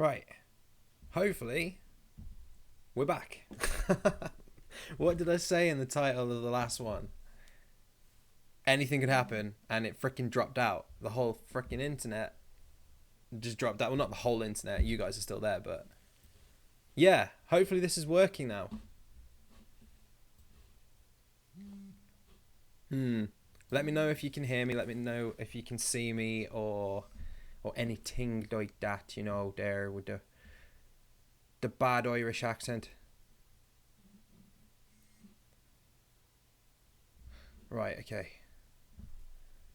Right. Hopefully, we're back. What did I say in the title of the last one? Anything could happen, and it freaking dropped out. The whole freaking internet just dropped out. Well, not the whole internet. You guys are still there, but yeah. Hopefully, this is working now. Let me know if you can hear me. Let me know if you can see me or anything like that. You know, there with the bad Irish accent. Right. Okay.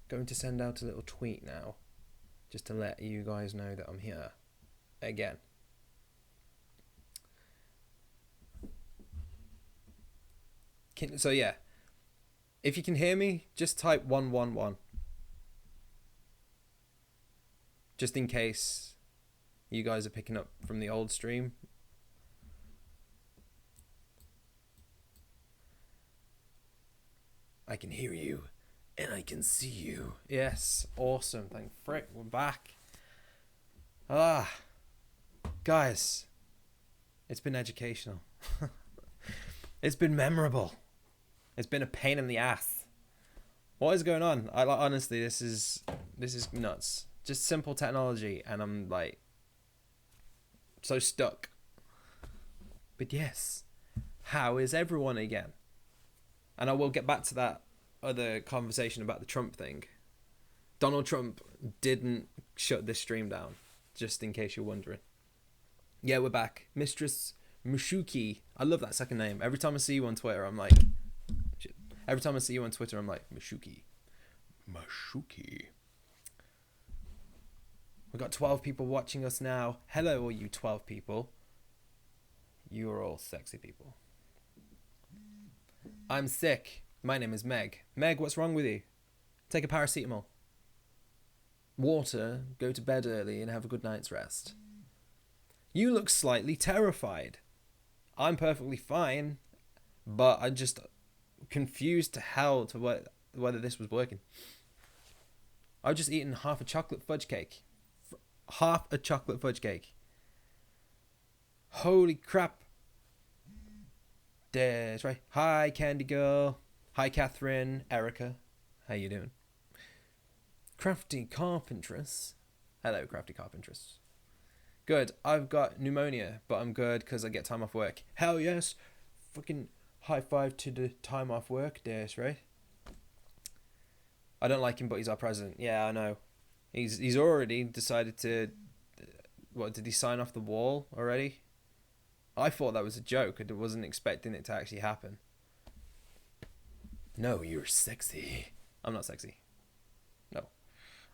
Going to send out a little tweet now, just to let you guys know that I'm here again. So yeah, if you can hear me, just type 111. Just in case you guys are picking up from the old stream. I can hear you and I can see you. Yes, awesome. Thank frick, we're back. Guys, it's been educational. It's been memorable. It's been a pain in the ass. What is going on? Honestly, this is nuts. Just simple technology, and I'm like so stuck. But yes, how is everyone again? And I will get back to that other conversation about the Trump thing. Donald Trump didn't shut this stream down, just in case you're wondering. Yeah, we're back. Mistress Mushuki. I love that second name. Every time I see you on Twitter, I'm like... Shit. Every time I see you on Twitter, I'm like, Mushuki. Mushuki. We've got 12 people watching us now. Hello, all you 12 people. You are all sexy people. I'm sick. My name is Meg. Meg, what's wrong with you? Take a paracetamol. Water, go to bed early and have a good night's rest. You look slightly terrified. I'm perfectly fine, but I'm just confused to hell to whether this was working. I've just eaten half a chocolate fudge cake. Half a chocolate fudge cake. Holy crap. That's right. Hi, Candy Girl. Hi, Catherine. Erica. How you doing? Crafty Carpentress. Hello, Crafty Carpentress. Good. I've got pneumonia, but I'm good because I get time off work. Hell yes. Fucking high five to the time off work days, right? I don't like him, but he's our president. Yeah, I know. He's already decided to... What, did he sign off the wall already? I thought that was a joke. I wasn't expecting it to actually happen. No, you're sexy. I'm not sexy. No.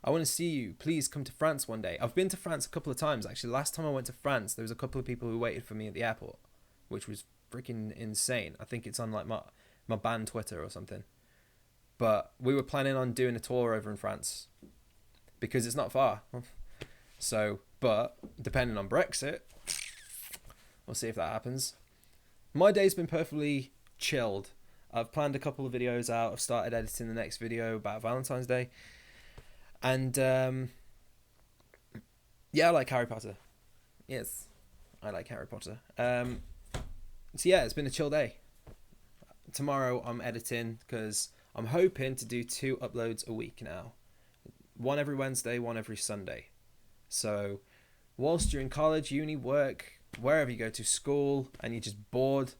I want to see you. Please come to France one day. I've been to France a couple of times, actually. Last time I went to France, there was a couple of people who waited for me at the airport, which was freaking insane. I think it's on like my band Twitter or something. But we were planning on doing a tour over in France because it's not far. So, but depending on Brexit, we'll see if that happens. My day's been perfectly chilled. I've planned a couple of videos out. I've started editing the next video about Valentine's Day. And, yeah, I like Harry Potter. Yes, I like Harry Potter. So, yeah, it's been a chill day. Tomorrow I'm editing because I'm hoping to do 2 uploads a week now. One every Wednesday, one every Sunday. So, whilst you're in college, uni, work, wherever you go to school, and you're just bored,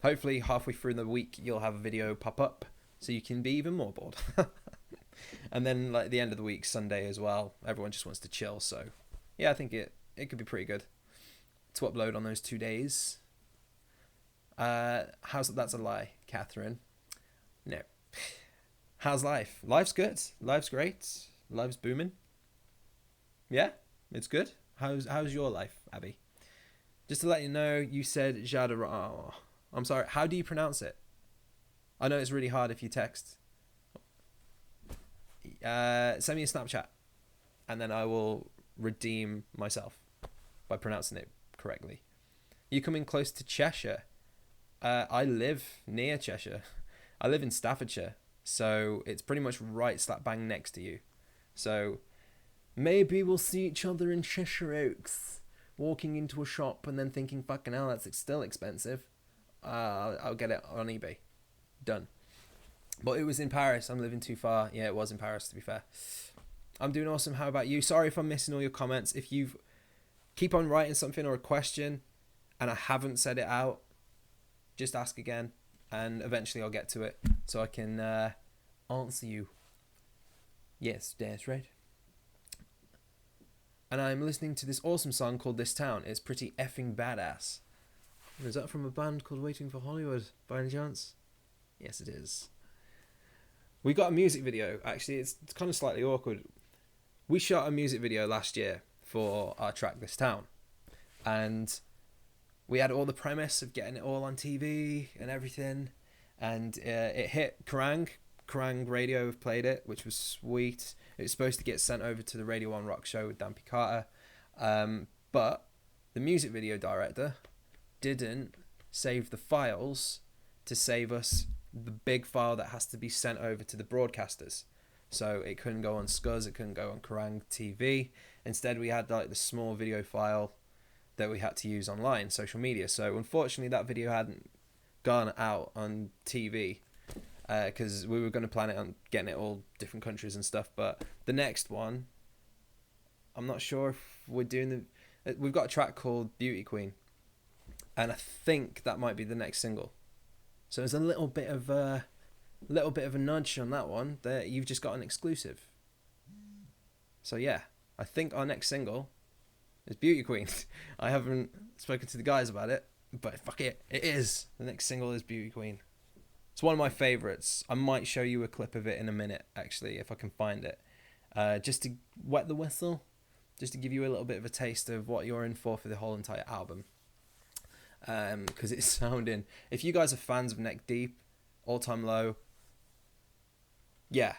hopefully halfway through the week you'll have a video pop up so you can be even more bored. And then like the end of the week, Sunday as well, everyone just wants to chill. So yeah, I think it could be pretty good to upload on those 2 days. That's a lie, Catherine. No. How's life? Life's good. Life's great. Life's booming. Yeah, it's good. How's your life, Abby? Just to let you know, you said Jada. Oh, I'm sorry. How do you pronounce it? I know it's really hard if you text. Send me a Snapchat, and then I will redeem myself by pronouncing it correctly. You coming close to Cheshire? I live near Cheshire. I live in Staffordshire, so it's pretty much right slap bang next to you. So Maybe we'll see each other in Cheshire Oaks, walking into a shop and then thinking, fucking hell, that's still expensive. I'll get it on eBay. Done. But it was in Paris. I'm living too far. Yeah, it was in Paris, to be fair. I'm doing awesome. How about you? Sorry if I'm missing all your comments. If you keep on writing something or a question and I haven't said it out, just ask again and eventually I'll get to it so I can answer you. Yes, that's right. And I'm listening to this awesome song called This Town. It's pretty effing badass. Is that from a band called Waiting for Hollywood, by any chance? Yes, it is. We got a music video. Actually, it's kind of slightly awkward. We shot a music video last year for our track This Town. And we had all the premise of getting it all on TV and everything. And it hit Kerrang! Kerrang! Radio have played it, which was sweet. It was supposed to get sent over to the Radio 1 Rock Show with Dan P. Carter. But the music video director didn't save the files to save us the big file that has to be sent over to the broadcasters. So it couldn't go on Scuzz, it couldn't go on Kerrang! TV. Instead, we had like the small video file that we had to use online, social media. So unfortunately, that video hadn't gone out on TV because we were going to plan it on getting it all different countries and stuff. But the next one, I'm not sure if we're doing the... We've got a track called Beauty Queen, and I think that might be the next single. So there's a little bit of a nudge on that one that you've just got an exclusive. So yeah, I think our next single is Beauty Queen. I haven't spoken to the guys about it, but fuck it, it is. The next single is Beauty Queen. It's one of my favourites. I might show you a clip of it in a minute, actually, if I can find it. Just to wet the whistle, just to give you a little bit of a taste of what you're in for the whole entire album. Because it's sounding... If you guys are fans of Neck Deep, All Time Low, yeah.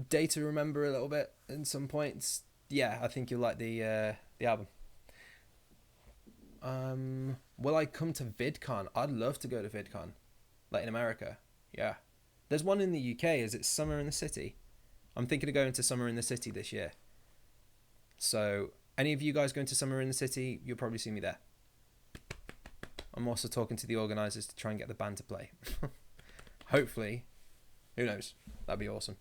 Day to Remember a little bit in some points. Yeah, I think you'll like the album. Will I come to VidCon? I'd love to go to VidCon. Like in America. Yeah. There's one in the UK. Is it Summer in the City? I'm thinking of going to Summer in the City this year. So, any of you guys going to Summer in the City, you'll probably see me there. I'm also talking to the organisers to try and get the band to play. Hopefully. Who knows? That'd be awesome.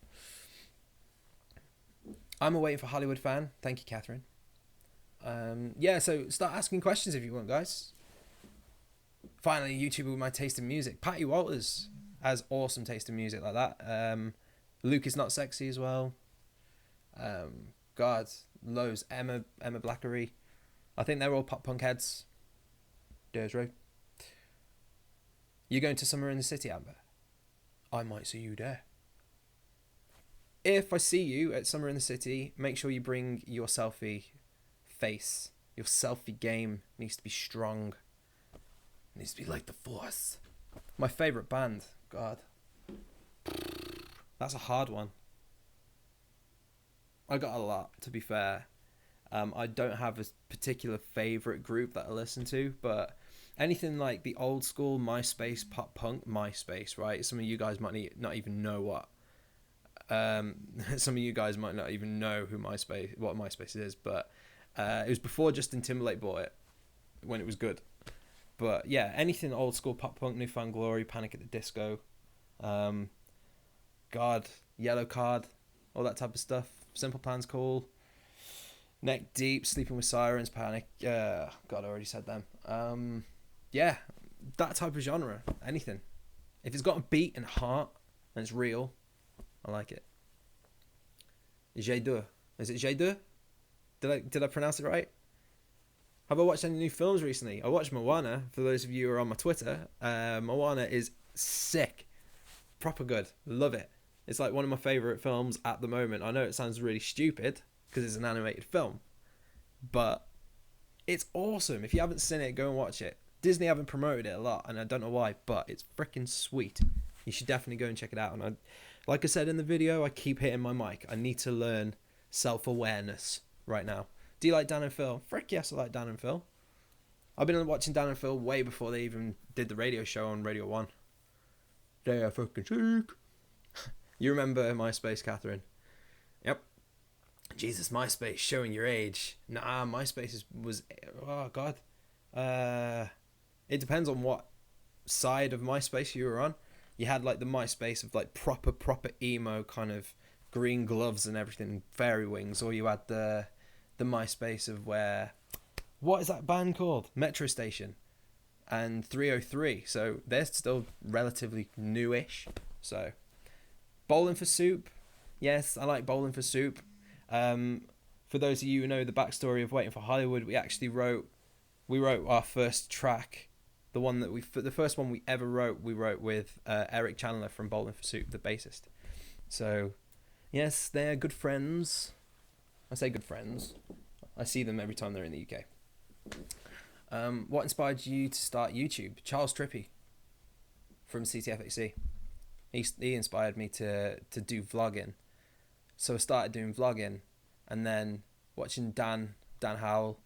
I'm a Waiting for Hollywood fan. Thank you, Catherine. Yeah, so start asking questions if you want, guys. Finally, a YouTuber with my taste in music. Patty Walters has awesome taste in music like that. Luke is Not Sexy as well. God, loads. Emma Blackery. I think they're all pop punk heads. There's right. You going to Summer in the City, Amber? I might see you there. If I see you at Summer in the City, make sure you bring your selfie face. Your selfie game needs to be strong. It needs to be like the Force. My favourite band. God. That's a hard one. I got a lot, to be fair. I don't have a particular favourite group that I listen to, but anything like the old school MySpace pop punk, MySpace, right? Some of you guys might not even know what. Some of you guys might not even know what MySpace is, but it was before Justin Timberlake bought it, when it was good. But yeah, anything old school pop punk, New Found Glory, Panic at the Disco, God, Yellow Card, all that type of stuff. Simple Plan's cool. Neck Deep, Sleeping with Sirens, Panic. God, I already said them. Yeah, that type of genre. Anything. If it's got a beat and heart and it's real, I like it. J'ai deux. Is it J'ai deux? Did I pronounce it right? Have I watched any new films recently? I watched Moana, for those of you who are on my Twitter. Moana is sick. Proper good. Love it. It's like one of my favourite films at the moment. I know it sounds really stupid because it's an animated film, but it's awesome. If you haven't seen it, go and watch it. Disney haven't promoted it a lot, and I don't know why, but it's freaking sweet. You should definitely go and check it out. And like I said in the video, I keep hitting my mic. I need to learn self-awareness right now. Do you like Dan and Phil? Frick yes, I like Dan and Phil. I've been watching Dan and Phil way before they even did the radio show on Radio 1. They are fucking sick. You remember MySpace, Catherine? Yep. Jesus, MySpace, showing your age. Nah, was oh god. It depends on what side of MySpace you were on. You had like the MySpace of like proper emo kind of green gloves and everything, fairy wings, or you had the MySpace of where, what is that band called? Metro Station and 303. So they're still relatively newish. So Bowling for Soup. Yes, I like Bowling for Soup. For those of you who know the backstory of Waiting for Hollywood, we actually wrote our first track. The first one we ever wrote, we wrote with Eric Chandler from Bowling for Soup, the bassist. So, yes, they're good friends. I say good friends. I see them every time they're in the UK. What inspired you to start YouTube? Charles Trippy from CTFXC. He inspired me to do vlogging. So I started doing vlogging, and then watching Dan Howell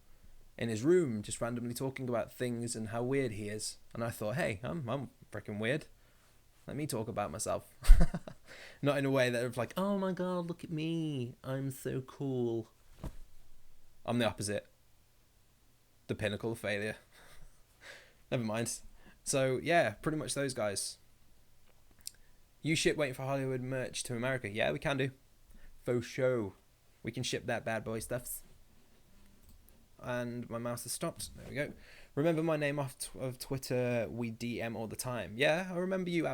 in his room just randomly talking about things and how weird he is. And I thought, hey, I'm freaking weird. Let me talk about myself. Not in a way that of like, oh my god, look at me, I'm so cool. I'm the opposite. The pinnacle of failure. Never mind. So yeah, pretty much those guys. You ship Waiting for Hollywood merch to America? Yeah, we can do. For sure. We can ship that bad boy stuffs. And my mouse has stopped. There we go. Remember my name off of Twitter? We DM all the time. Yeah, I remember you,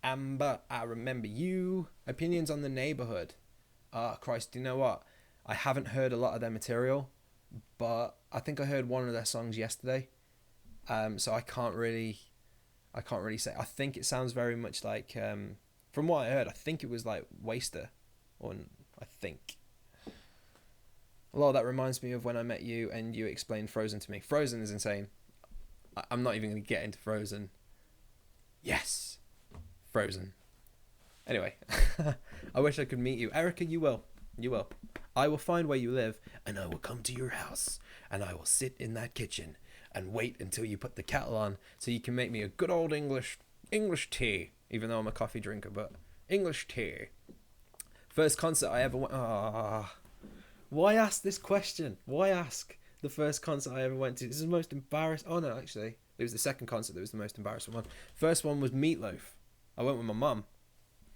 Amber, I remember you. Opinions on the Neighborhood. Christ, you know what? I haven't heard a lot of their material, but I think I heard one of their songs yesterday. So I can't really say. I think it sounds very much like, from what I heard, I think it was like Waster, or I think. A lot of that reminds me of when I met you and you explained Frozen to me. Frozen is insane. I'm not even going to get into Frozen. Yes. Frozen. Anyway. I wish I could meet you. Erica, you will. You will. I will find where you live, and I will come to your house, and I will sit in that kitchen and wait until you put the kettle on so you can make me a good old English tea, even though I'm a coffee drinker, but English tea. First concert I ever went... Why ask this question? Why ask the first concert I ever went to? This is the most embarrassing... Oh, no, actually. It was the second concert that was the most embarrassing one. First one was Meatloaf. I went with my mum.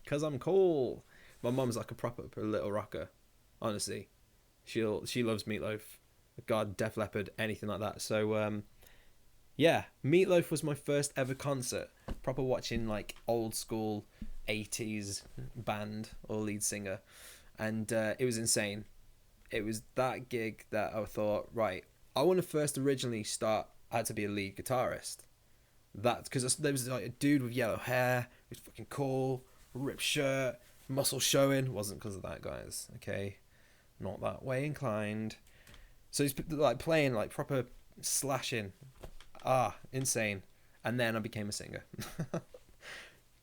Because I'm cool. My mum's like a proper little rocker. Honestly. She loves Meatloaf. God, Def Leppard, anything like that. So, yeah. Meatloaf was my first ever concert. Proper watching, like, old school 80s band or lead singer. And it was insane. It was that gig that I thought, right, I want to first originally start out to be a lead guitarist. That's because there was like a dude with yellow hair, who's fucking cool, ripped shirt, muscle showing. Wasn't because of that, guys. Okay, not that way inclined. So he's like playing like proper slashing, insane. And then I became a singer.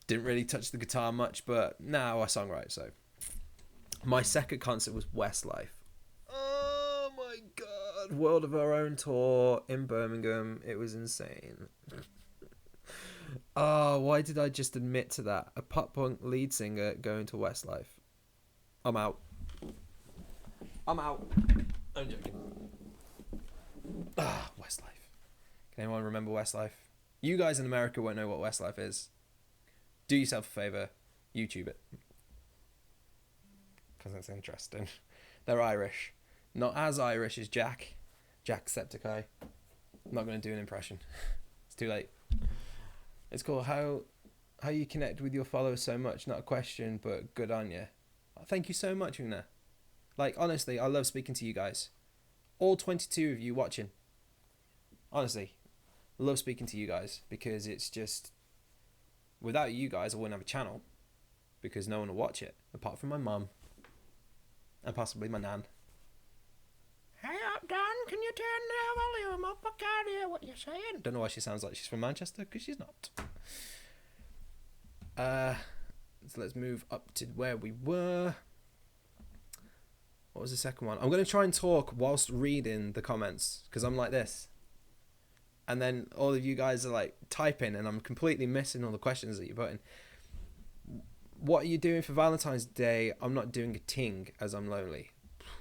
Didn't really touch the guitar much, but now I songwrite. So my second concert was Westlife. Oh my god. World of Our Own tour in Birmingham. It was insane. Why did I just admit to that? A pop punk lead singer going to Westlife. I'm out. I'm joking. Westlife. Can anyone remember Westlife? You guys in America won't know what Westlife is. Do yourself a favour. YouTube it. Because it's interesting. They're Irish. Not as Irish as Jacksepticeye. I'm not going to do an impression. It's too late. It's cool how you connect with your followers so much. Not a question, but good on you. Thank you so much, Una. Like, honestly, I love speaking to you guys. All 22 of you watching. Honestly, love speaking to you guys because it's just... Without you guys, I wouldn't have a channel because no one will watch it, apart from my mum and possibly my nan. Hey up, Dan, can you turn the volume up? I can't hear what you're saying. Don't know why she sounds like she's from Manchester, because she's not. So let's move up to where we were. What was the second one? I'm going to try and talk whilst reading the comments, because I'm like this. And then all of you guys are like typing, and I'm completely missing all the questions that you're putting. What are you doing for Valentine's Day? I'm not doing a ting, as I'm lonely.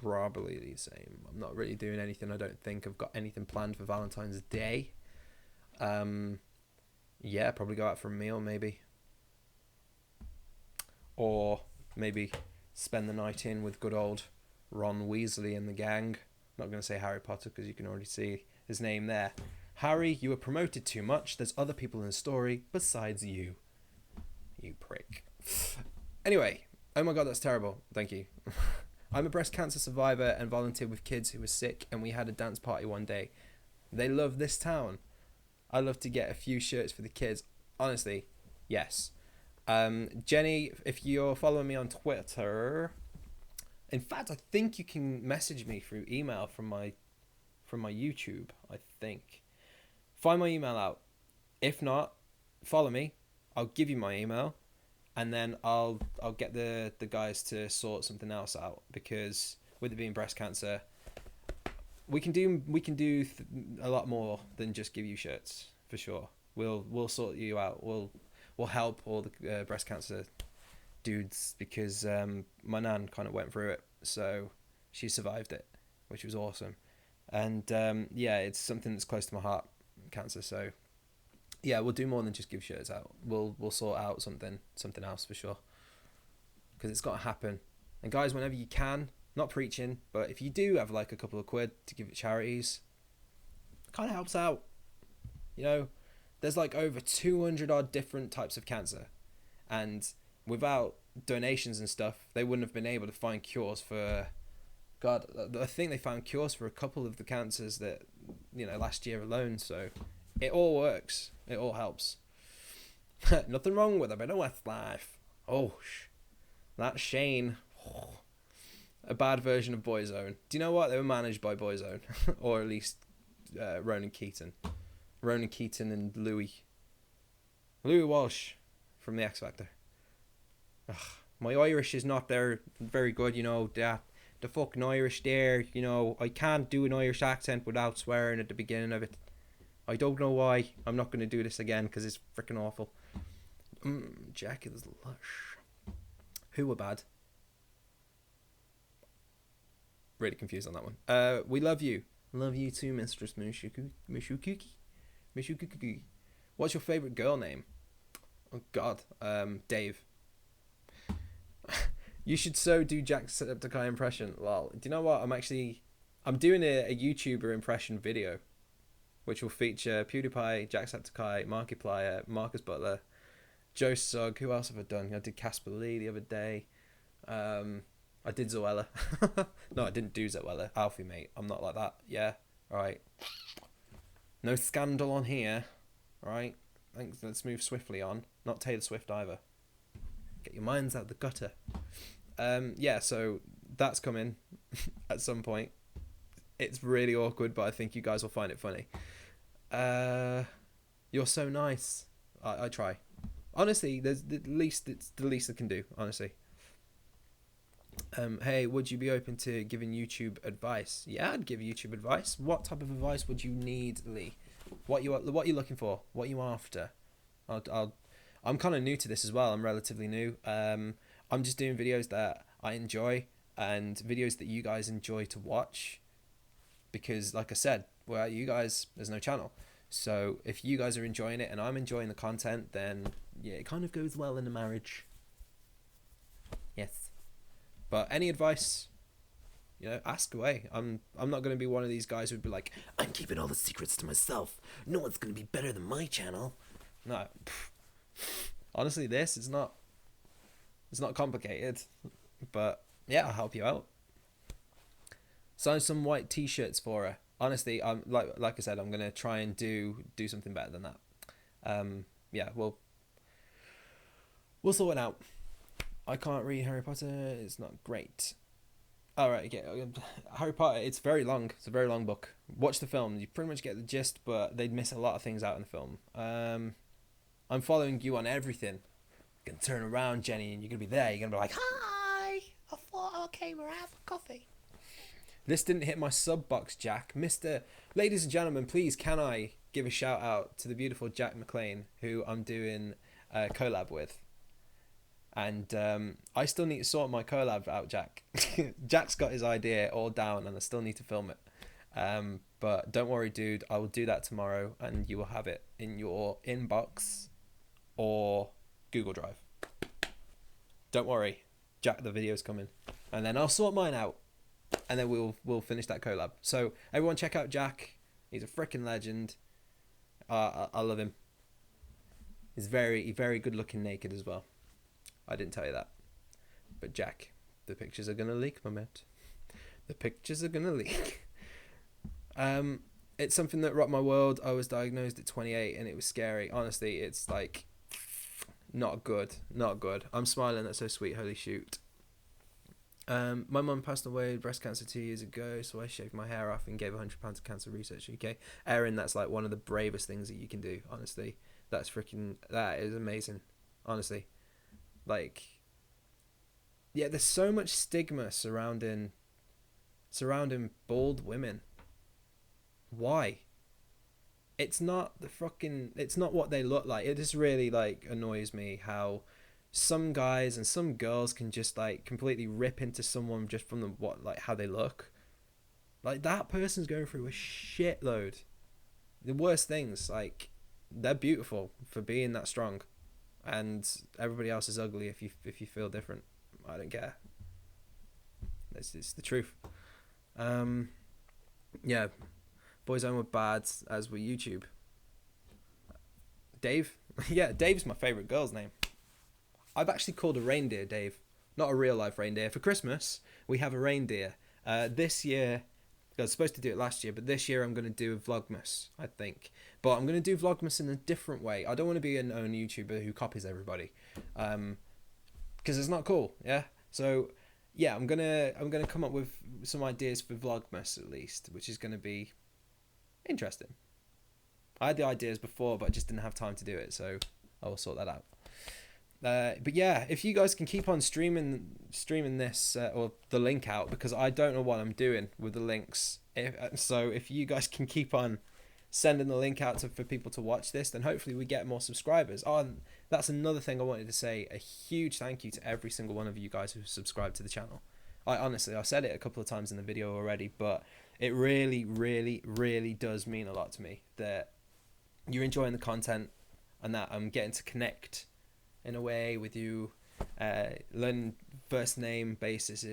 probably the same. I'm not really doing anything. I don't think I've got anything planned for Valentine's Day. Yeah, probably go out for a meal maybe. Or maybe spend the night in with good old Ron Weasley and the gang. I'm not going to say Harry Potter because you can already see his name there. Harry, you were promoted too much. There's other people in the story besides you. You prick. Anyway, oh my god, that's terrible. Thank you. I'm a breast cancer survivor and volunteered with kids who were sick, and we had a dance party one day. They love this town. I love to get a few shirts for the kids. Honestly, yes. Jenny, if you're following me on Twitter, in fact, I think you can message me through email from my YouTube. I think. Find my email out. If not, follow me. I'll give you my email, and then I'll get the guys to sort something else out, because with it being breast cancer, we can do a lot more than just give you shirts, for sure. We'll sort you out. We'll help all the breast cancer dudes, because my nan kind of went through it, so she survived it, which was awesome. And yeah, it's something that's close to my heart, cancer. So yeah, we'll do more than just give shirts out. We'll sort out something else for sure, because it's got to happen. And guys, whenever you can, not preaching, but if you do have like a couple of quid to give at charities, it kind of helps out. You know, there's like over 200 odd different types of cancer, and without donations and stuff, they wouldn't have been able to find cures for, God, I think they found cures for a couple of the cancers that, you know, last year alone. So it all works. It all helps. Nothing wrong with a bit of Westlife. Oh, that's Shane. Oh, a bad version of Boyzone. Do you know what? They were managed by Boyzone. Or at least Ronan Keaton. Ronan Keaton and Louis Walsh from The X Factor. Ugh, my Irish is not there very good, you know. The fucking Irish there, you know. I can't do an Irish accent without swearing at the beginning of it. I don't know why. I'm not going to do this again because it's freaking awful. Jack is lush. Who were bad? Really confused on that one. We love you. Love you too, Mistress Mushukuki. What's your favourite girl name? Oh God, Dave. You should so do Jacksepticeye impression. Well, do you know what? I'm doing a YouTuber impression video, which will feature PewDiePie, Jacksepticeye, Markiplier, Marcus Butler, Joe Sugg. Who else have I done? I did Casper Lee the other day. I did Zoella. No, I didn't do Zoella. Alfie, mate. I'm not like that. Yeah? Alright. No scandal on here. Alright? Let's move swiftly on. Not Taylor Swift either. Get your minds out the gutter. Yeah, so that's coming at some point. It's really awkward, but I think you guys will find it funny. You're so nice. I try. Honestly, it's the least I can do, honestly. Hey, would you be open to giving YouTube advice? Yeah, I'd give YouTube advice. What type of advice would you need, Lee? What you looking for? What you after? I'm kind of new to this as well. I'm relatively new. I'm just doing videos that I enjoy and videos that you guys enjoy to watch, because like I said, without you guys, there's no channel. So if you guys are enjoying it and I'm enjoying the content, then yeah, it kind of goes well in a marriage. Yes. But any advice, you know, ask away. I'm not going to be one of these guys who'd be like, I'm keeping all the secrets to myself. No one's going to be better than my channel. No. Honestly, it's not complicated. But yeah, I'll help you out. Sign some white t-shirts for her. Honestly, I'm like I said, I'm going to try and do something better than that. Yeah, we'll sort it out. I can't read Harry Potter. It's not great. Alright, yeah. Harry Potter, it's very long. It's a very long book. Watch the film. You pretty much get the gist, but they'd miss a lot of things out in the film. I'm following you on everything. You can turn around, Jenny, and you're going to be there. You're going to be like, hi! I thought I came around for coffee. This didn't hit my sub box, Jack. Ladies and gentlemen, please, can I give a shout out to the beautiful Jack McLean, who I'm doing a collab with. And I still need to sort my collab out, Jack. Jack's got his idea all down, and I still need to film it. But don't worry, dude. I will do that tomorrow, and you will have it in your inbox or Google Drive. Don't worry, Jack. The video's coming, and then I'll sort mine out, and then we'll finish that collab. So everyone, check out Jack. He's a freaking legend. I love him. He's very good looking naked as well. I didn't tell you that. But Jack, the pictures are gonna leak, my mate. The pictures are gonna leak. It's something that rocked my world. I was diagnosed at 28 and it was scary. Honestly, it's like not good. I'm smiling, that's so sweet, holy shoot. My mum passed away with breast cancer 2 years ago, so I shaved my hair off and gave £100 to Cancer Research UK. Erin, that's like one of the bravest things that you can do, honestly. That is amazing, honestly. Like, yeah, there's so much stigma surrounding bald women. Why? It's not what they look like. It just really like annoys me how some guys and some girls can just like completely rip into someone just from how they look. Like, that person's going through a shitload. The worst things, like, they're beautiful for being that strong, and everybody else is ugly if you feel different. I don't care. It's the truth. Yeah, Boyzone were bad, as were YouTube. Dave? Yeah, Dave's my favourite girl's name. I've actually called a reindeer Dave. Not a real life reindeer. For Christmas, we have a reindeer. This year, I was supposed to do it last year, but this year I'm going to do a Vlogmas, I think. But I'm going to do Vlogmas in a different way. I don't want to be an own YouTuber who copies everybody, because it's not cool. Yeah. So yeah, I'm gonna come up with some ideas for Vlogmas at least, which is going to be interesting. I had the ideas before, but I just didn't have time to do it, so I will sort that out. But yeah, if you guys can keep on streaming this or the link out, because I don't know what I'm doing with the links. So if you guys can keep on sending the link out for people to watch this, then hopefully we get more subscribers. Oh, and that's another thing I wanted to say. A huge thank you to every single one of you guys who subscribed to the channel. I said it a couple of times in the video already, but it really, really, really does mean a lot to me that you're enjoying the content and that I'm getting to connect in a way with you, learn first name basis,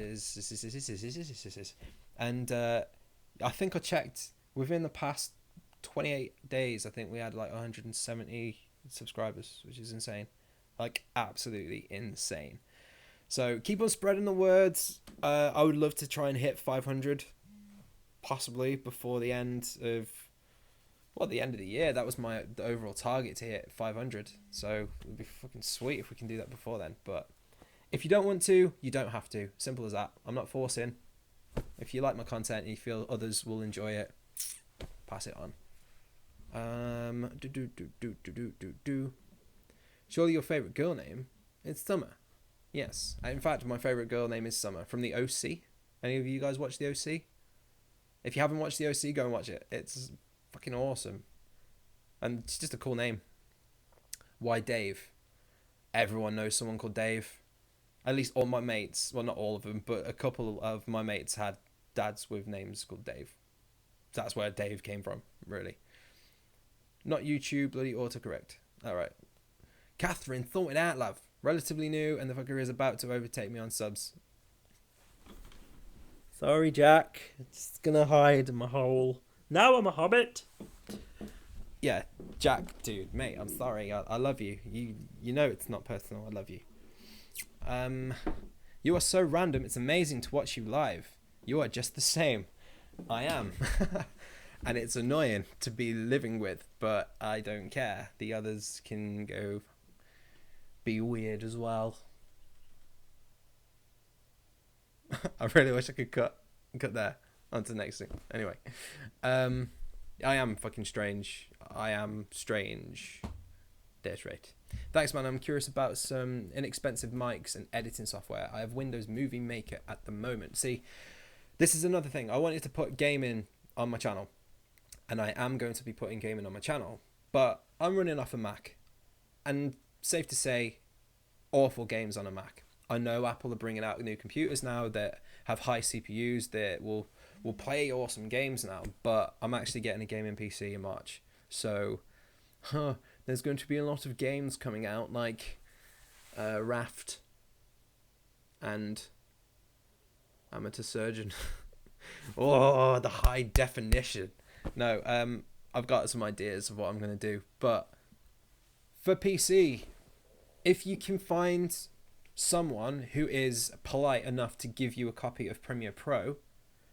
and I think I checked within the past 28 days, I think we had like 170 subscribers, which is insane, like absolutely insane. So keep on spreading the words. I would love to try and hit 500, possibly before the end of the end of the year. That was the overall target, to hit 500. So it would be fucking sweet if we can do that before then. But if you don't want to, you don't have to. Simple as that. I'm not forcing. If you like my content and you feel others will enjoy it, pass it on. Surely your favourite girl name is Summer. Yes. In fact, my favourite girl name is Summer from the OC. Any of you guys watch the OC? If you haven't watched the OC, go and watch it. It's fucking awesome. And it's just a cool name. Why Dave? Everyone knows someone called Dave. At least all my mates, well, not all of them, but a couple of my mates had dads with names called Dave. That's where Dave came from, really. Not YouTube, bloody autocorrect. Alright. Catherine, thought it out, love. Relatively new, and the fucker is about to overtake me on subs. Sorry, Jack. It's gonna hide in my hole. Now I'm a hobbit. Yeah, Jack, dude, mate, I'm sorry. I love you. You know it's not personal. I love you. You are so random. It's amazing to watch you live. You are just the same. I am. And it's annoying to be living with, but I don't care. The others can go be weird as well. I really wish I could cut there. On to the next thing. Anyway, I am fucking strange. I am strange. That's right. Thanks, man. I'm curious about some inexpensive mics and editing software. I have Windows Movie Maker at the moment. See, this is another thing. I wanted to put gaming on my channel, and I am going to be putting gaming on my channel, but I'm running off a Mac, and safe to say, awful games on a Mac. I know Apple are bringing out new computers now that have high CPUs that will play awesome games now, but I'm actually getting a gaming PC in March. So, there's going to be a lot of games coming out like Raft and Amateur Surgeon. Oh, the high definition. No, I've got some ideas of what I'm going to do, but for PC, if you can find someone who is polite enough to give you a copy of Premiere Pro,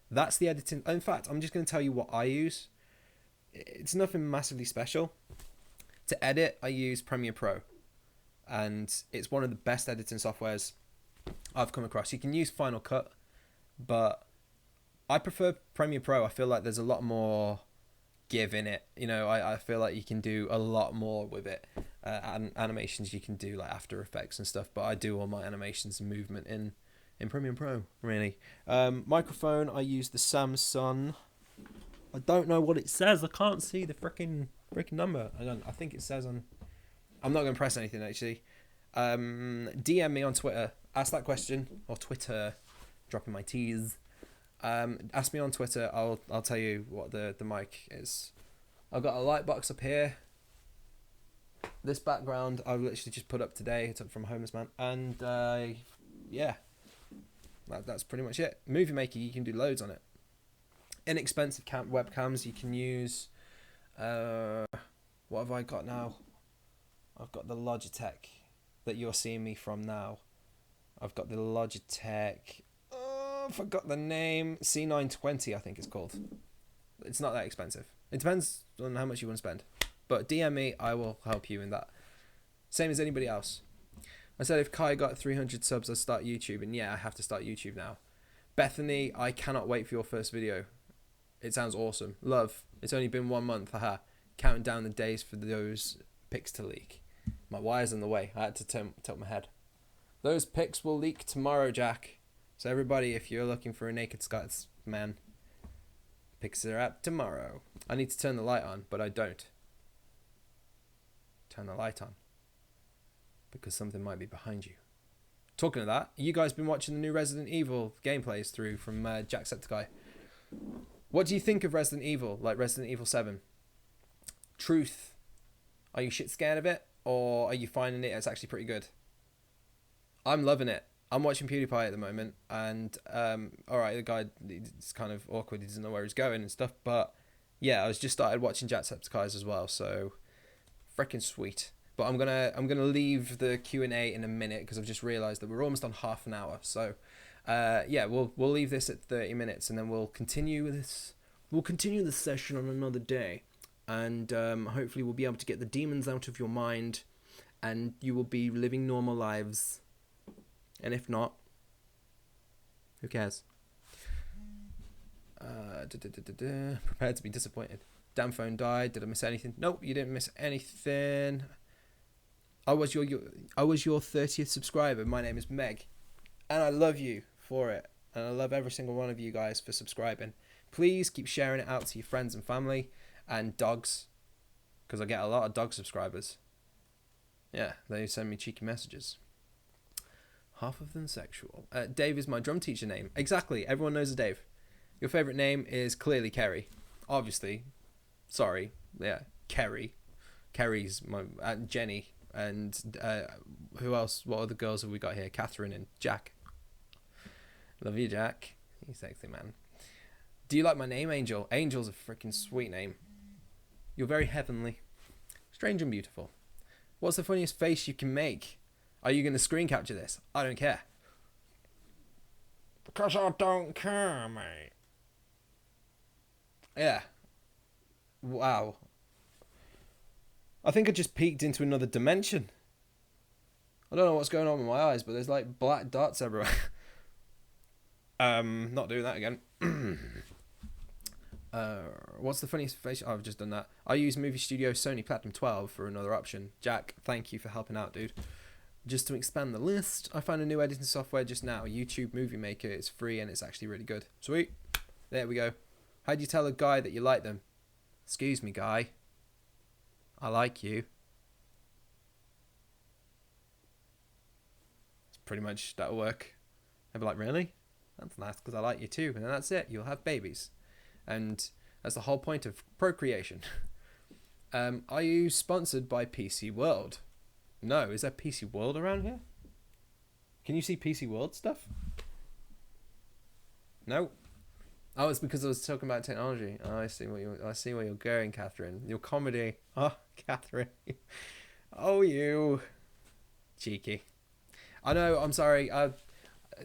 that's the editing. In fact, I'm just going to tell you what I use. It's nothing massively special. To edit, I use Premiere Pro, and it's one of the best editing softwares I've come across. You can use Final Cut, but I prefer Premiere Pro. I feel like there's a lot more give in it. You know, I feel like you can do a lot more with it. Animations you can do like After Effects and stuff, but I do all my animations and movement in Premiere Pro, really. Microphone, I use the Samsung. I don't know what it says. I can't see the freaking number. I think it says on... I'm not going to press anything, actually. DM me on Twitter. Ask that question. Or Twitter. Dropping my T's. Ask me on Twitter. I'll tell you what the mic is. I've got a light box up here. This background I've literally just put up today. It's up from Homeless Man. And yeah, that's pretty much it. Movie Maker, you can do loads on it. Inexpensive webcams you can use. What have I got now? I've got the Logitech that you're seeing me from now. I've got the Logitech. I forgot the name. C920, I think it's called. It's not that expensive. It depends on how much you want to spend. But DM me, I will help you in that. Same as anybody else. I said if Kai got 300 subs, I'd start YouTube. And yeah, I have to start YouTube now. Bethany, I cannot wait for your first video. It sounds awesome. Love, it's only been 1 month. Haha. Counting down the days for those pics to leak. My wire's in the way. I had to tilt my head. Those pics will leak tomorrow, Jack. So everybody, if you're looking for a naked Scotsman, pics are up tomorrow. I need to turn the light on, but I don't. Turn the light on. Because something might be behind you. Talking of that, you guys been watching the new Resident Evil gameplays through from Jacksepticeye. What do you think of Resident Evil, like Resident Evil 7? Truth. Are you shit scared of it? Or are you finding it's actually pretty good? I'm loving it. I'm watching PewDiePie at the moment, and alright, the guy is kind of awkward, he doesn't know where he's going and stuff, but yeah, I was just started watching Jacksepticeye's as well, so freaking sweet. But I'm gonna leave the Q&A in a minute because I've just realised that we're almost on half an hour. So yeah, we'll leave this at 30 minutes and then we'll continue this. We'll continue this session on another day, and hopefully we'll be able to get the demons out of your mind, and you will be living normal lives. And if not, who cares? Prepared to be disappointed. Damn phone died. Did I miss anything? Nope, you didn't miss anything. I was your 30th subscriber. My name is Meg, and I love you for it. And I love every single one of you guys for subscribing. Please keep sharing it out to your friends and family and dogs, because I get a lot of dog subscribers. Yeah, they send me cheeky messages. Half of them sexual. Dave is my drum teacher name. Exactly. Everyone knows a Dave. Your favourite name is clearly Kerry. Obviously. Sorry. Yeah. Kerry. Kerry's my... Jenny. And who else? What other girls have we got here? Catherine and Jack. Love you, Jack. You sexy man. Do you like my name, Angel? Angel's a freaking sweet name. You're very heavenly. Strange and beautiful. What's the funniest face you can make? Are you going to screen capture this? I don't care. Because I don't care, mate. Yeah. Wow. I think I just peeked into another dimension. I don't know what's going on with my eyes, but there's like black dots everywhere. Not doing that again. What's the funniest face? Oh, I've just done that. I use Movie Studio Sony Platinum 12 for another option. Jack, thank you for helping out, dude. Just to expand the list, I found a new editing software just now, YouTube Movie Maker. It's free and it's actually really good. Sweet. There we go. How do you tell a guy that you like them? Excuse me, guy. I like you. pretty much, that'll work. They'll be like, really? That's nice, because I like you too. And then that's it. You'll have babies. And that's the whole point of procreation. Are you sponsored by PC World? No. Is there PC World around here? Can you see PC World stuff? No. Oh, it's because I was talking about technology. Oh, I see where you're going, Catherine. Your comedy. Oh, Catherine. Oh, you. Cheeky. I know, I'm sorry.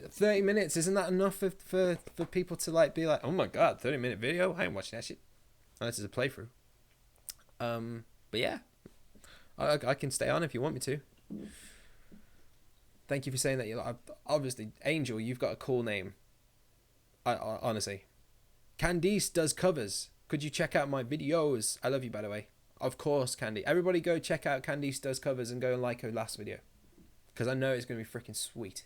30 minutes, isn't that enough for people to like be like, oh my god, 30-minute video? I ain't watching that shit. Unless it's a playthrough. But yeah. I can stay on if you want me to. Thank you for saying that. You obviously, Angel, you've got a cool name. I honestly. Candice does covers. Could you check out my videos? I love you, by the way. Of course, Candy. Everybody go check out Candice does covers and go and like her last video. Because I know it's going to be freaking sweet.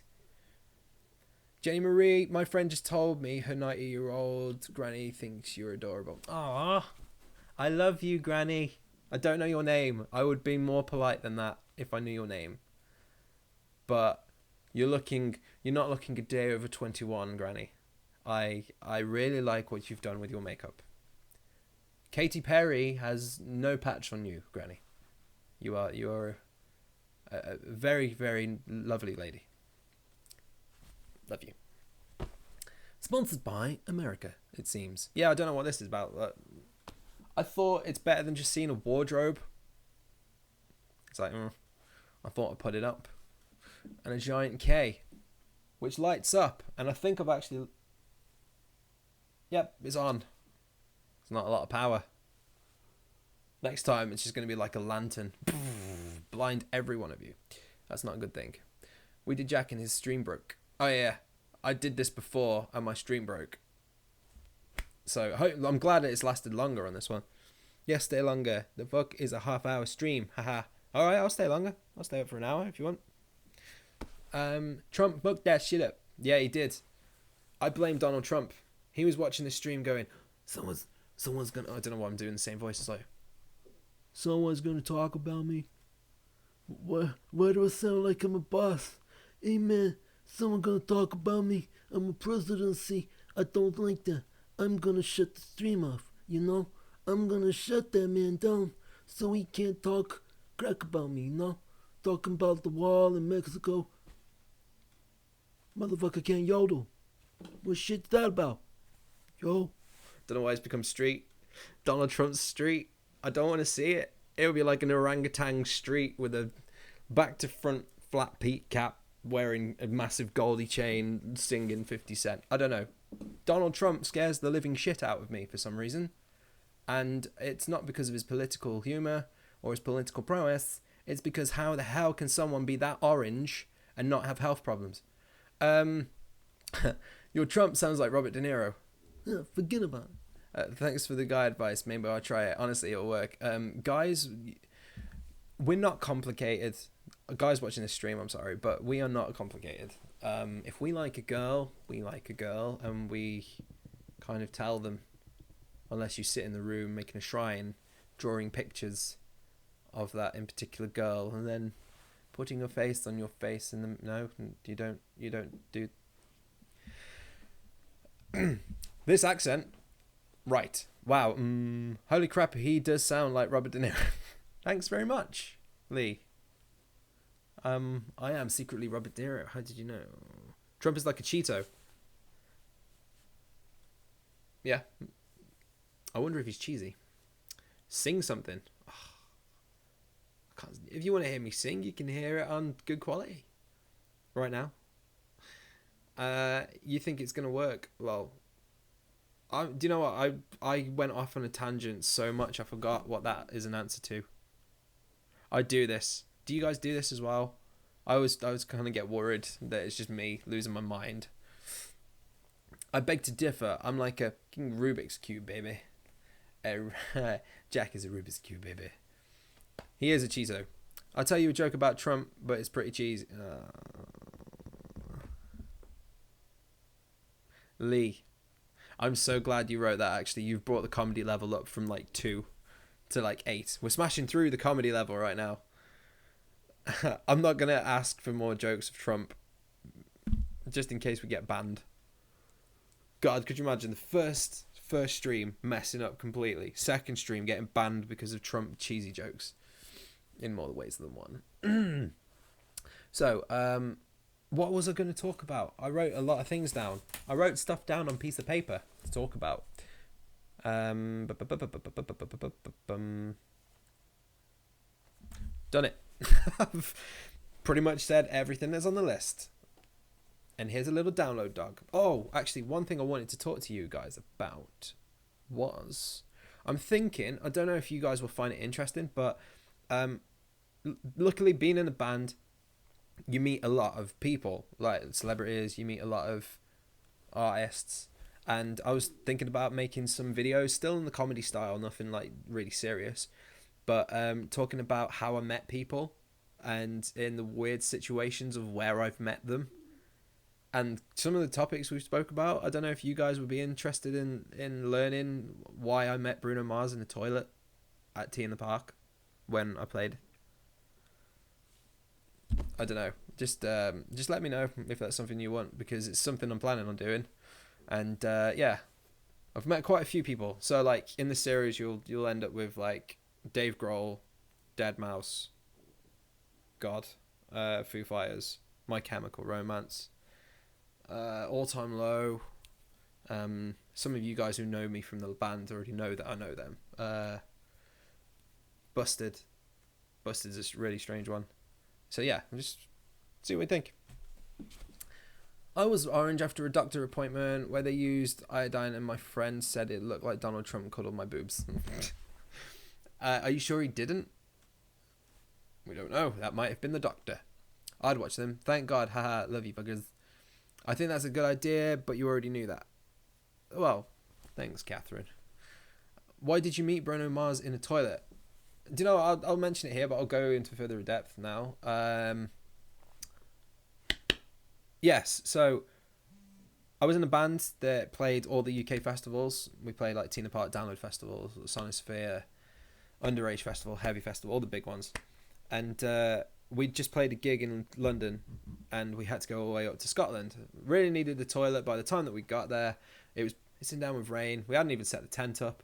Jenny Marie, my friend just told me her 90-year-old granny thinks you're adorable. Aww. I love you, Granny. I don't know your name. I would be more polite than that if I knew your name. But you're not looking a day over 21, Granny. I really like what you've done with your makeup. Katy Perry has no patch on you, Granny. You're a very, very lovely lady. Love you. Sponsored by America, it seems. Yeah, I don't know what this is about. I thought it's better than just seeing a wardrobe. It's like, I thought I'd put it up. And a giant K, which lights up. And I think I've actually... Yep, it's on. It's not a lot of power. Next time, it's just going to be like a lantern. Blind every one of you. That's not a good thing. We did Jack and his stream broke. Oh yeah, I did this before and my stream broke. So I'm glad that it's lasted longer on this one. Yes, stay longer. The fuck is a half-hour stream. Haha. Alright, I'll stay longer. I'll stay up for an hour if you want. Trump booked that shit up. Yeah, he did. I blame Donald Trump. He was watching the stream going, someone's gonna... I don't know why I'm doing the same voice. It's like, someone's gonna talk about me. Why do I sound like I'm a boss? Hey man, someone gonna talk about me. I'm a presidency. I don't like that. I'm gonna shut the stream off, you know? I'm gonna shut that man down so he can't talk crap about me, you know? Talking about the wall in Mexico. Motherfucker can't yodel. What shit's that about? Yo. Don't know why it's become street. Donald Trump's street. I don't want to see it. It would be like an orangutan street with a back to front flat peak cap, wearing a massive goldie chain, singing 50 Cent. I don't know. Donald Trump scares the living shit out of me for some reason. And it's not because of his political humour or his political prowess. It's because how the hell can someone be that orange and not have health problems? Your Trump sounds like Robert De Niro. Yeah, forget about it. Thanks for the guy advice. Maybe I'll try it. Honestly, it'll work. Guys, we're not complicated. Guys watching this stream, I'm sorry, but we are not complicated. If we like a girl, we like a girl, and we kind of tell them, unless you sit in the room making a shrine, drawing pictures of that in particular girl, and then putting your face on your face, and no, you don't do this accent. Right. Wow. Holy crap, he does sound like Robert De Niro. Thanks very much, Lee. I am secretly Robert De Niro. How did you know? Trump is like a Cheeto. Yeah. I wonder if he's cheesy. Sing something. Oh, I can't, if you want to hear me sing, you can hear it on good quality. Right now. You think it's going to work? Well, do you know what? I went off on a tangent so much I forgot what that is an answer to. I do this. Do you guys do this as well? I was kind of get worried that it's just me losing my mind. I beg to differ. I'm like a Rubik's Cube, baby. Jack is a Rubik's Cube, baby. He is a cheeso. I'll tell you a joke about Trump, but it's pretty cheesy. Lee, I'm so glad you wrote that, actually. You've brought the comedy level up from like 2 to like 8. We're smashing through the comedy level right now. I'm not going to ask for more jokes of Trump. just in case we get banned. God, could you imagine the first stream messing up completely, second stream getting banned because of Trump cheesy jokes in more ways than one. So, what was I going to talk about? I wrote a lot of things down. I wrote stuff down on a piece of paper to talk about. Done it. I've pretty much said everything that's on the list. And here's a little download dog. Oh, actually, one thing I wanted to talk to you guys about was, I'm thinking, I don't know if you guys will find it interesting, but luckily being in a band, you meet a lot of people, like celebrities, you meet a lot of artists, and I was thinking about making some videos, still in the comedy style, nothing like really serious, but talking about how I met people and in the weird situations of where I've met them. And some of the topics we spoke about, I don't know if you guys would be interested in learning why I met Bruno Mars in the toilet at Tea in the Park when I played. I don't know. Just let me know if that's something you want, because it's something I'm planning on doing. And yeah, I've met quite a few people. So like in the series, you'll end up with like Dave Grohl, Deadmau5, God, Foo Fighters, My Chemical Romance, All Time Low. Some of you guys who know me from the band already know that I know them. Busted. Busted's a really strange one. So yeah, just see what we think. I was orange after a doctor appointment where they used iodine and my friend said it looked like Donald Trump cuddled my boobs. Are you sure he didn't? We don't know. That might have been the doctor. I'd watch them. Thank God. Haha, love you buggers. I think that's a good idea, but you already knew that. Well, thanks, Catherine. Why did you meet Bruno Mars in a toilet? Do you know, I'll mention it here, but I'll go into further depth now. Yes, so I was in a band that played all the UK festivals. We played like Tea in the Park, Download Festival, Socialnessesess, Underage Festival, Heavy Festival, all the big ones. And we just played a gig in London and we had to go all the way up to Scotland. Really needed the toilet. By the time that we got there, it was pissing down with rain. We hadn't even set the tent up.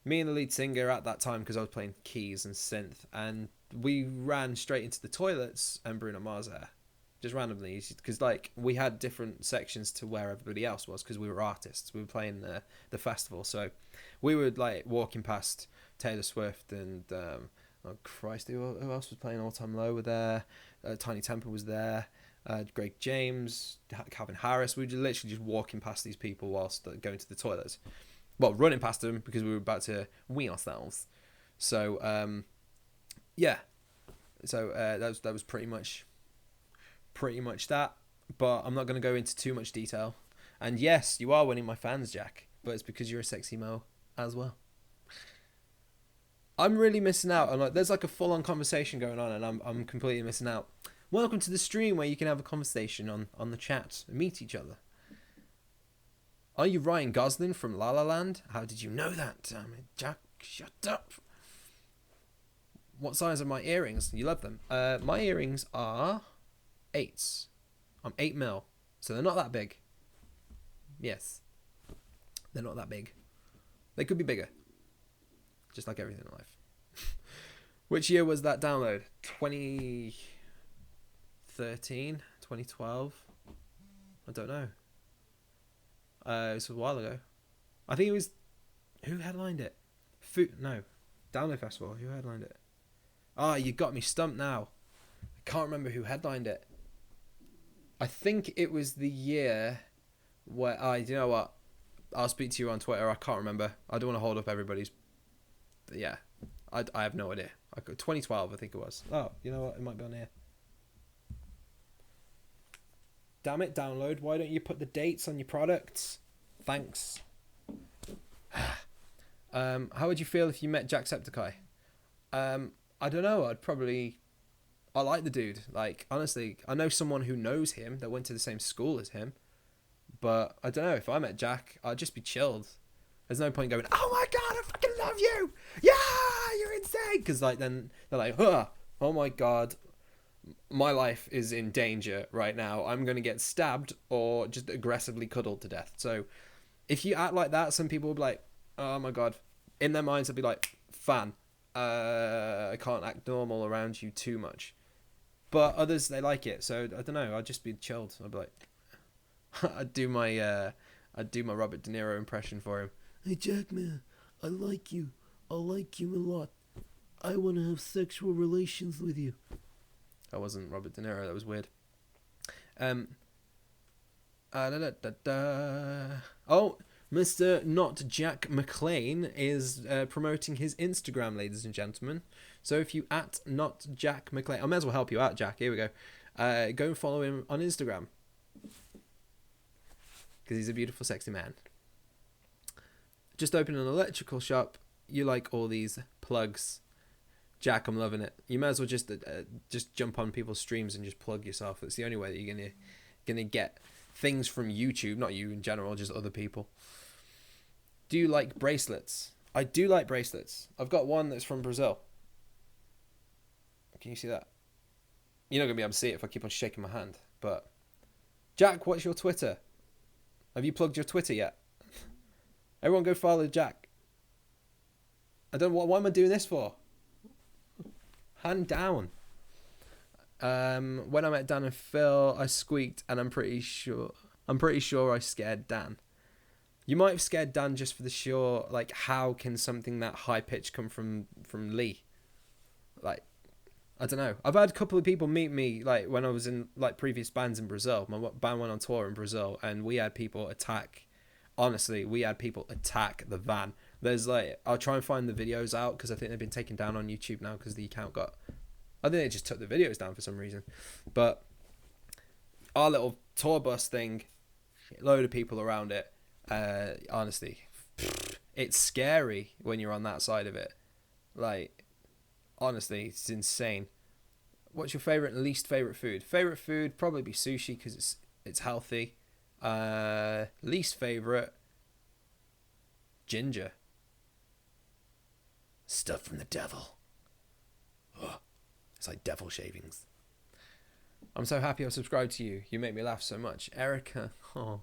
Me and the lead singer at that time, because I was playing keys and synth, and we ran straight into the toilets and Bruno Mars there. Just randomly, because like we had different sections to where everybody else was, because we were artists. We were playing the festival, so we were like walking past Taylor Swift and oh Christ, who else was playing? All Time Low were there. Tiny Temper was there. Greg James, Calvin Harris. We were literally just walking past these people whilst going to the toilets. Well, running past them because we were about to wee ourselves. So yeah, so that was pretty much that, but I'm not going to go into too much detail. And yes, you are winning my fans, Jack, but it's because you're a sexy mo as well. I'm really missing out, and like there's like a full-on conversation going on, and I'm completely missing out. Welcome to the stream where you can have a conversation on the chat and meet each other. Are you Ryan Gosling from La La Land? How did you know that? Damn it, Jack, shut up. What size are my earrings? You love them. My earrings are 8s. I'm 8 mil, so they're not that big. Yes, they're not that big. They could be bigger, just like everything in life. Which year was that download? 2013, 2012? I don't know. It was a while ago. I think it was... Who headlined it? No. Download Festival. Who headlined it? Ah, you got me stumped now. I can't remember who headlined it. I think it was the year where... you know what? I'll speak to you on Twitter. I can't remember. I don't want to hold up everybody's... But yeah. I have no idea. 2012, I think it was. Oh, you know what? It might be on here. Damn it, Download. Why don't you put the dates on your products? Thanks. How would you feel if you met Jacksepticeye? I don't know. I like the dude. Like, honestly, I know someone who knows him that went to the same school as him. But I don't know. If I met Jack, I'd just be chilled. There's no point going, oh my God, I fucking love you. Yeah, you're insane. Because like, then they're like, oh my God. my life is in danger right now. I'm going to get stabbed or just aggressively cuddled to death. So if you act like that, some people will be like, oh my God. In their minds, they'll be like, fan, I can't act normal around you too much. But others, they like it. So I don't know. I'll just be chilled. I'll be like, I'd do my Robert De Niro impression for him. Hey, Jack, man, I like you. I like you a lot. I want to have sexual relations with you. That wasn't Robert De Niro. That was weird. Oh, Mr. Not Jack McLean is promoting his Instagram, ladies and gentlemen. So if you at Not Jack McLean, I may as well help you out, Jack. Here we go. Go and follow him on Instagram. Because he's a beautiful, sexy man. Just opened an electrical shop. You like all these plugs. Jack, I'm loving it. You might as well just jump on people's streams and just plug yourself. It's the only way that you're gonna get things from YouTube, not you in general, just other people. Do you like bracelets? I do like bracelets. I've got one that's from Brazil. Can you see that? You're not gonna be able to see it if I keep on shaking my hand. But Jack, what's your Twitter? Have you plugged your Twitter yet? Everyone go follow Jack. I don't. What am I doing this for? Hand down. When I met Dan and Phil, I squeaked, and I'm pretty sure I scared Dan. You might have scared Dan just for the sure, like, how can something that high pitched come from Lee? Like, I don't know. I've had a couple of people meet me, like, when I was in, like, previous bands in Brazil. My band went on tour in Brazil, and we had people attack. Honestly, we had people attack the van. There's, like, I'll try and find the videos out, because I think they've been taken down on YouTube now, because the account got... I think they just took the videos down for some reason. But our little tour bus thing, load of people around it. Honestly, it's scary when you're on that side of it. Like, honestly, it's insane. What's your favorite and least favorite food? Favorite food probably be sushi because it's healthy. Least favorite, ginger. Stuff from the devil. Ugh. It's like devil shavings. I'm so happy I subscribed to you. You make me laugh so much. Erica, oh,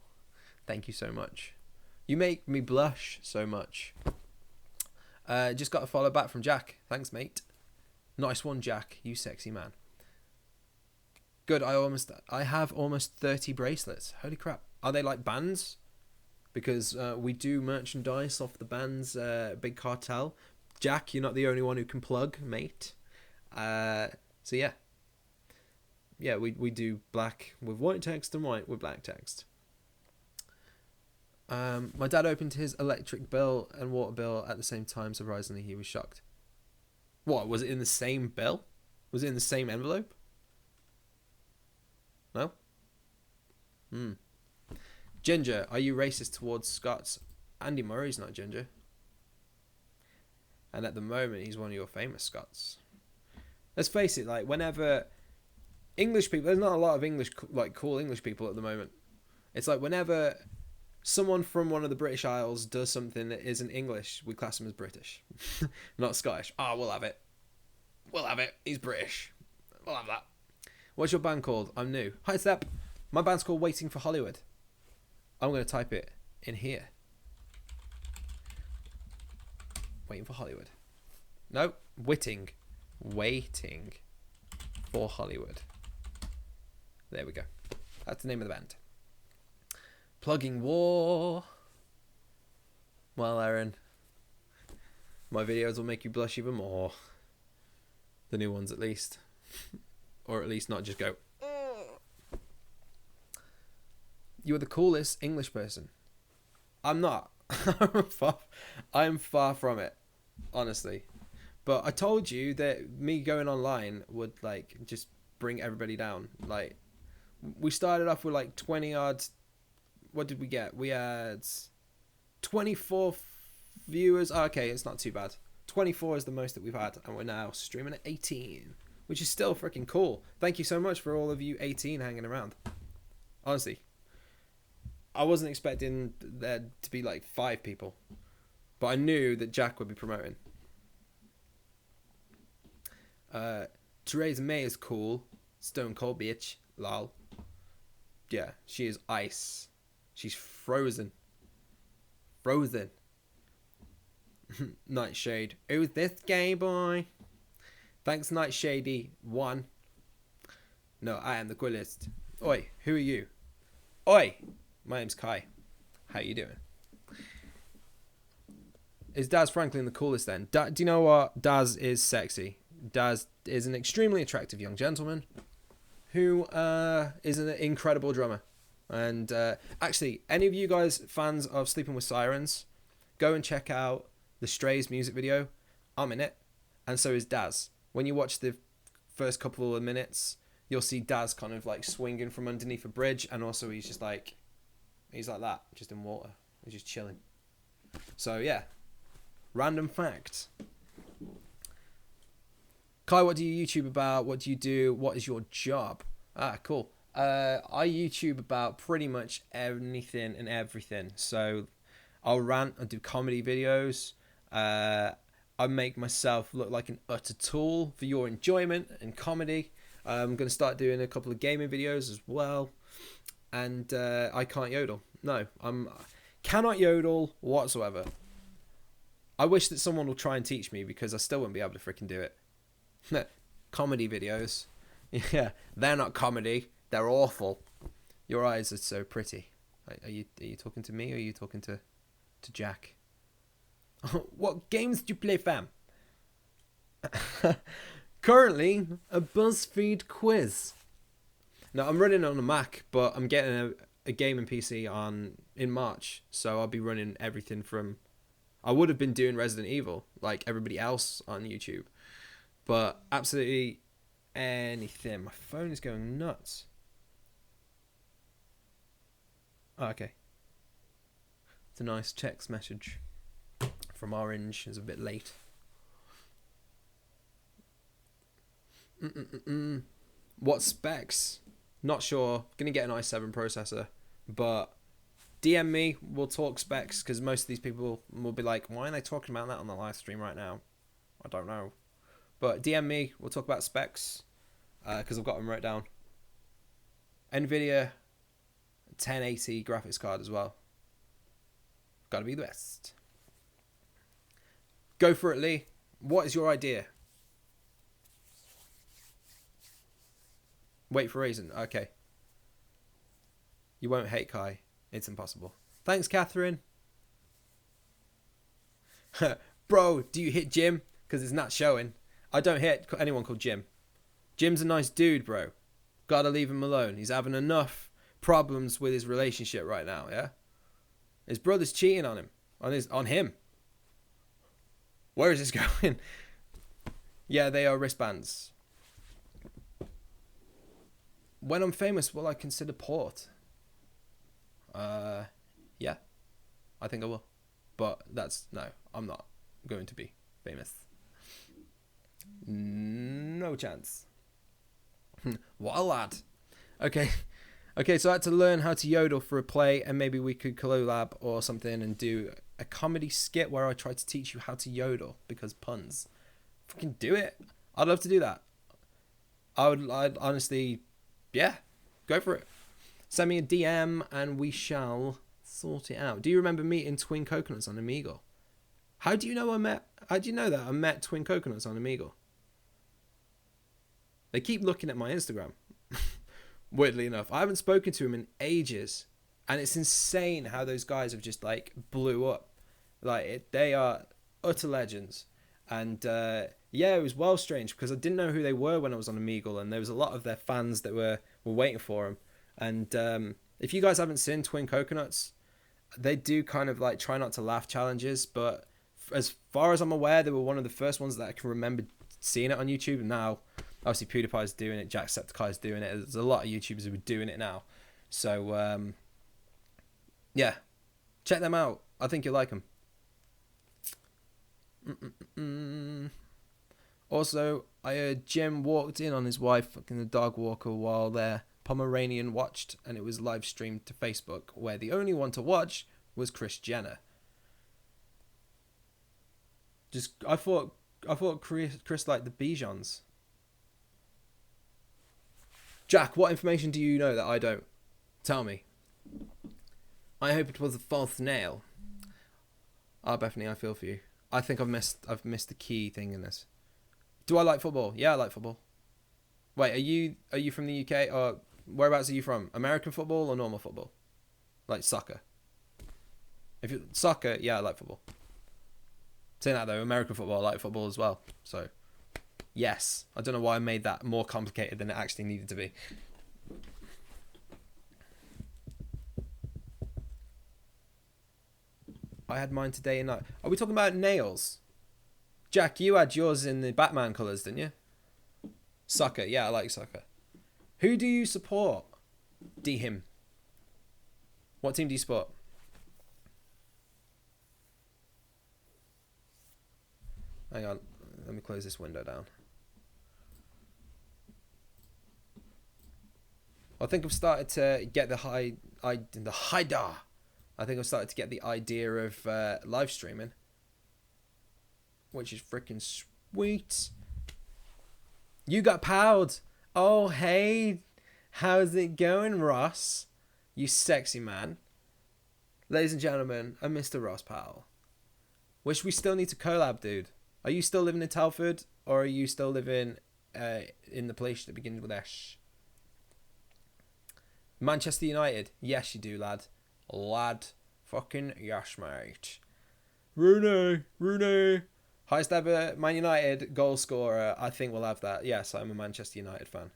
thank you so much. You make me blush so much. Just got a follow back from Jack. Thanks, mate. Nice one, Jack. You sexy man. Good. I have almost 30 bracelets. Holy crap. Are they like bands? Because we do merchandise off the band's big cartel. Jack, you're not the only one who can plug, mate. So yeah. Yeah, we do black with white text and white with black text. My dad opened his electric bill and water bill at the same time. Surprisingly, he was shocked. What, was it in the same bill? Was it in the same envelope? No? Ginger, are you racist towards Scots? Andy Murray's not ginger. And at the moment, he's one of your famous Scots. Let's face it, like, whenever English people, there's not a lot of English, like, cool English people at the moment. It's like whenever someone from one of the British Isles does something that isn't English, we class him as British, not Scottish. We'll have it. We'll have it. He's British. We'll have that. What's your band called? I'm new. Hi, Step. My band's called Waiting for Hollywood. I'm going to type it in here. Waiting for Hollywood. No, Waiting for Hollywood. There we go. That's the name of the band. Plugging war. Well, Aaron, my videos will make you blush even more. The new ones, at least. Or at least not just go. You are the coolest English person. I'm not. I'm far from it, honestly. But I told you that me going online would, like, just bring everybody down. Like, we started off with like 20 odd. What did we get? We had 24 viewers. Okay, it's not too bad. 24 is the most that we've had, and we're now streaming at 18, which is still freaking cool. Thank you so much for all of you 18 hanging around. Honestly, I wasn't expecting there to be like 5 people, but I knew that Jack would be promoting. Theresa May is cool. Stone cold bitch. Lol. Yeah, she is ice. She's frozen. Frozen. Nightshade. Who's this gay boy? Thanks, Nightshady. 1. No, I am the coolest. Oi, who are you? Oi, my name's Kai. How you doing? Is Daz Franklin the coolest then? Do you know what? Daz is sexy. Daz is an extremely attractive young gentleman who is an incredible drummer. And actually, any of you guys fans of Sleeping with Sirens, go and check out the Strays music video. I'm in it. And so is Daz. When you watch the first couple of minutes, you'll see Daz kind of like swinging from underneath a bridge. And also he's like that, just in water. He's just chilling. So yeah, random fact. Kai, what do you YouTube about? What do you do? What is your job? Ah, cool. I YouTube about pretty much anything and everything. So I'll rant, I do comedy videos. I make myself look like an utter tool for your enjoyment and comedy. I'm going to start doing a couple of gaming videos as well. And I can't yodel. No, cannot yodel whatsoever. I wish that someone will try and teach me because I still wouldn't be able to freaking do it. Comedy videos. Yeah, they're not comedy. They're awful. Your eyes are so pretty. Are you talking to me or are you talking to Jack? What games do you play, fam? Currently, a BuzzFeed quiz. Now, I'm running on a Mac, but I'm getting a gaming PC in March. So I'll be running everything from... I would have been doing Resident Evil, like everybody else on YouTube. But absolutely anything. My phone is going nuts. Oh, okay. It's a nice text message from Orange. It's a bit late. What specs? Not sure. Gonna get an i7 processor, but DM me. We'll talk specs because most of these people will be like, "Why are they talking about that on the live stream right now?" I don't know, but DM me. We'll talk about specs because I've got them wrote down. NVIDIA 1080 graphics card as well. Gotta be the best. Go for it, Lee. What is your idea? Wait for reason. Okay. You won't hate Kai. It's impossible. Thanks, Catherine. Bro, do you hit Jim? Because it's not showing. I don't hit anyone called Jim. Jim's a nice dude, bro. Gotta leave him alone. He's having enough problems with his relationship right now, yeah? His brother's cheating on him. On him. Where is this going? Yeah, they are wristbands. When I'm famous, will I consider port? Yeah. I think I will. But no, I'm not going to be famous. No chance. What a lad. Okay, so I had to learn how to yodel for a play, and maybe we could collab or something and do a comedy skit where I try to teach you how to yodel because puns. Fucking do it. I'd love to do that. I'd honestly, yeah, go for it. Send me a DM and we shall sort it out. Do you remember meeting Twin Coconuts on Omegle? How do you know that I met Twin Coconuts on Omegle? They keep looking at my Instagram. Weirdly enough, I haven't spoken to him in ages, and it's insane how those guys have just like blew up. They are utter legends, and yeah, it was well strange because I didn't know who they were when I was on Omegle, and there was a lot of their fans that were waiting for him. And if you guys haven't seen Twin Coconuts, they do kind of like try not to laugh challenges, but as far as I'm aware, they were one of the first ones that I can remember seeing it on YouTube. And now, obviously, PewDiePie's doing it, Jacksepticeye's doing it. There's a lot of YouTubers who are doing it now. So, yeah, check them out. I think you'll like them. Also, I heard Jim walked in on his wife fucking the dog walker while their Pomeranian watched, and it was live streamed to Facebook, where the only one to watch was Kris Jenner. I thought Chris liked the Bijons. Jack, what information do you know that I don't? Tell me. I hope it was a false nail. Ah, Bethany, I feel for you. I think I've missed the key thing in this. Do I like football? Yeah, I like football. Wait, are you from the UK, or whereabouts are you from? American football or normal football? Like soccer. If you soccer, yeah, I like football. Saying that though, American football, I like football as well. So, yes. I don't know why I made that more complicated than it actually needed to be. I had mine today and night. Are we talking about nails? Jack, you had yours in the Batman colours, didn't you? Soccer, yeah, I like soccer. Who do you support? Him. What team do you support? Hang on, let me close this window down. I think I've started to get the I think I've started to get the idea of live streaming, which is freaking sweet. You got powed. Oh, hey. How's it going, Ross? You sexy man. Ladies and gentlemen, I'm Mr. Ross Powell. Wish we still need to collab, dude. Are you still living in Telford, or are you still living in the place that begins with S? Manchester United. Yes, you do, lad. Lad. Fucking yes, mate. Rooney. Highest ever Man United goal scorer. I think we'll have that. Yes, I'm a Manchester United fan.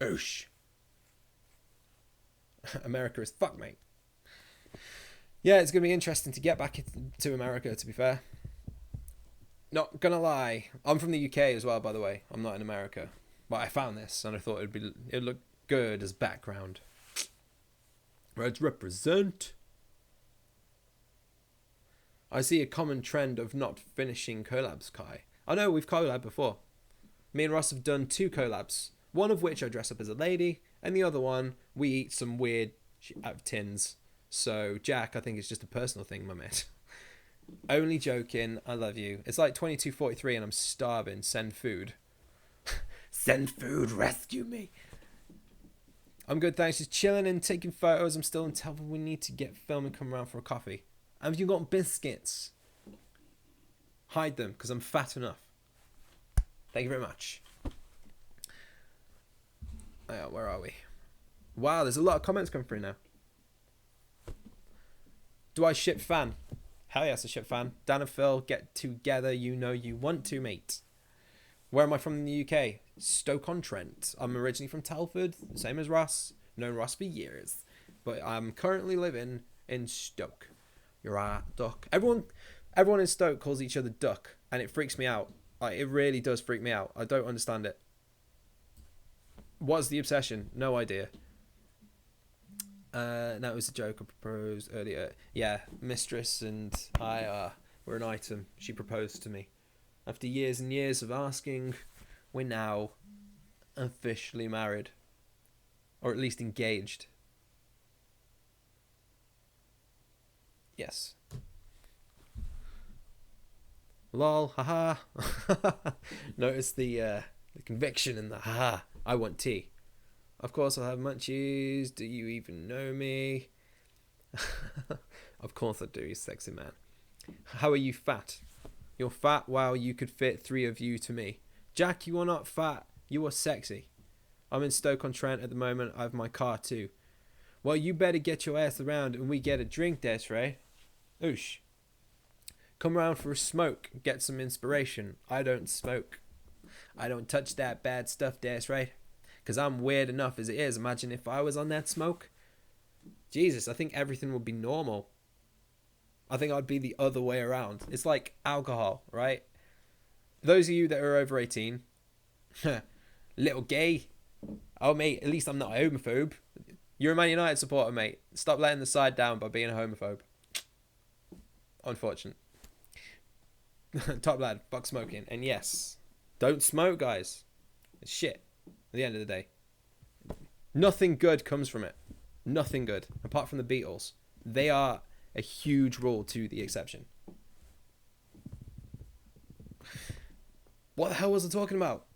Oosh. America is fuck, mate. Yeah, it's going to be interesting to get back to America, to be fair. Not gonna lie. I'm from the UK as well, by the way. I'm not in America. But I found this and I thought it'd look good as background. Reds represent. I see a common trend of not finishing collabs, Kai. I know we've collabed before. Me and Ross have done 2 collabs. One of which I dress up as a lady, and the other one, we eat some weird shit out of tins. So, Jack, I think it's just a personal thing, my mate. Only joking, I love you. It's like 22:43 and I'm starving. Send food. Send food, rescue me. I'm good, thanks. Just chilling and taking photos. I'm still in Telford. We need to get film and come around for a coffee. Have you got biscuits? Hide them, because I'm fat enough. Thank you very much. Oh, where are we? Wow, there's a lot of comments coming through now. Do I ship fan? Hell yes, I ship fan. Dan and Phil, get together. You know you want to, mate. Where am I from in the UK? Stoke-on-Trent. I'm originally from Telford, same as Ross. Known Ross for years. But I'm currently living in Stoke. You're right, Duck. Everyone in Stoke calls each other Duck, and it freaks me out. Like, it really does freak me out. I don't understand it. What's the obsession? No idea. That was a joke I proposed earlier. Yeah, mistress and I were an item. She proposed to me. After years and years of asking, we're now officially married. Or at least engaged. Yes. Lol, haha. Notice the conviction in the haha. I want tea. Of course I'll have munchies. Do you even know me? Of course I do, you sexy man. How are you fat? You're fat? Wow, you could fit 3 of you to me. Jack, you are not fat. You are sexy. I'm in Stoke-on-Trent at the moment. I have my car too. Well, you better get your ass around and we get a drink, Desiree. Oosh. Come around for a smoke. Get some inspiration. I don't smoke. I don't touch that bad stuff, Desiree. Because I'm weird enough as it is. Imagine if I was on that smoke. Jesus, I think everything would be normal. I think I'd be the other way around. It's like alcohol, right? Those of you that are over 18, little gay. Oh, mate, at least I'm not a homophobe. You're a Man United supporter, mate. Stop letting the side down by being a homophobe. Unfortunate. Top lad, fuck smoking. And yes, don't smoke, guys. It's shit. At the end of the day, nothing good comes from it. Nothing good, apart from the Beatles. They are a huge rule to the exception. What the hell was I talking about?